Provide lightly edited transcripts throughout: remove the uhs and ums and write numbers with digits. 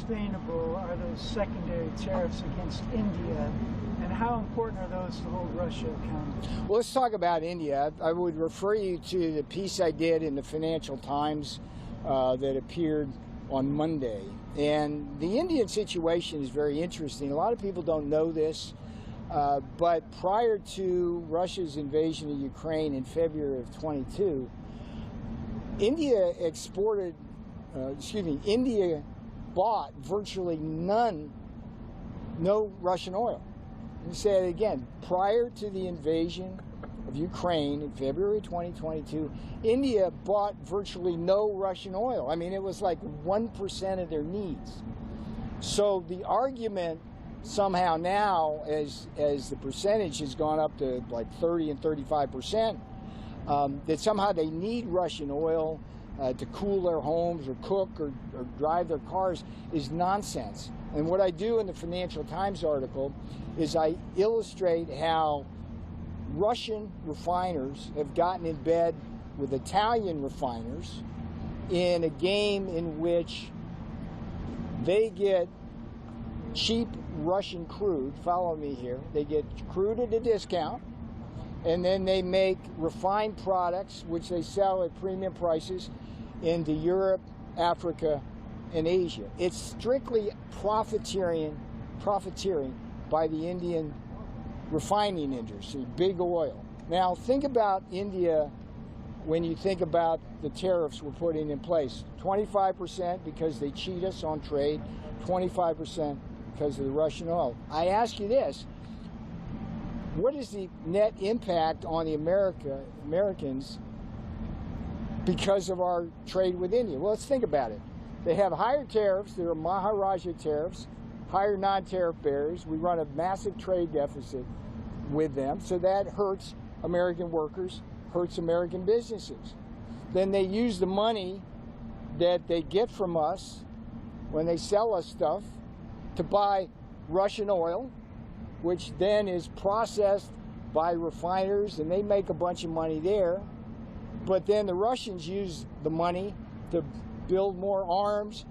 sustainable are those secondary tariffs against India, and how important are those to hold Russia accountable? Well, let's talk about India. I would refer you to the piece I did in the Financial Times that appeared on Monday. And the Indian situation is very interesting. A lot of people don't know this, but prior to Russia's invasion of Ukraine in February of 22, India bought virtually no Russian oil. Let me say it again. Prior to the invasion of Ukraine in February 2022, India bought virtually no Russian oil. I mean, it was like 1% of their needs. So the argument somehow now, as the percentage has gone up to like 30 and 35%, that somehow they need Russian oil to cool their homes or cook or drive their cars is nonsense. And what I do in the Financial Times article is I illustrate how Russian refiners have gotten in bed with Italian refiners in a game in which they get cheap Russian crude, follow me here, they get crude at a discount, and then they make refined products which they sell at premium prices into Europe, Africa, and Asia. It's strictly profiteering by the Indian refining industry, big oil. Now think about India when you think about the tariffs we're putting in place. 25% because they cheat us on trade, 25% because of the Russian oil. I ask you this, what is the net impact on the Americans because of our trade with India? Well, let's think about it. They have higher tariffs, there are Maharaja tariffs, higher non-tariff barriers. We run a massive trade deficit with them, so that hurts American workers, hurts American businesses. Then they use the money that they get from us when they sell us stuff to buy Russian oil, which then is processed by refiners, and they make a bunch of money there. But then the Russians use the money to build more arms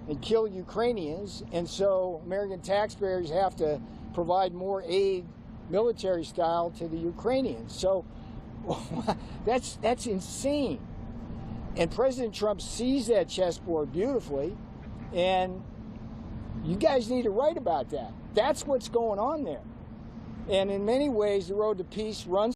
and kill Ukrainians, and so American taxpayers have to provide more aid, military style, to the Ukrainians. So that's insane. And President Trump sees that chessboard beautifully, and you guys need to write about that. That's what's going on there. And in many ways, the road to peace runs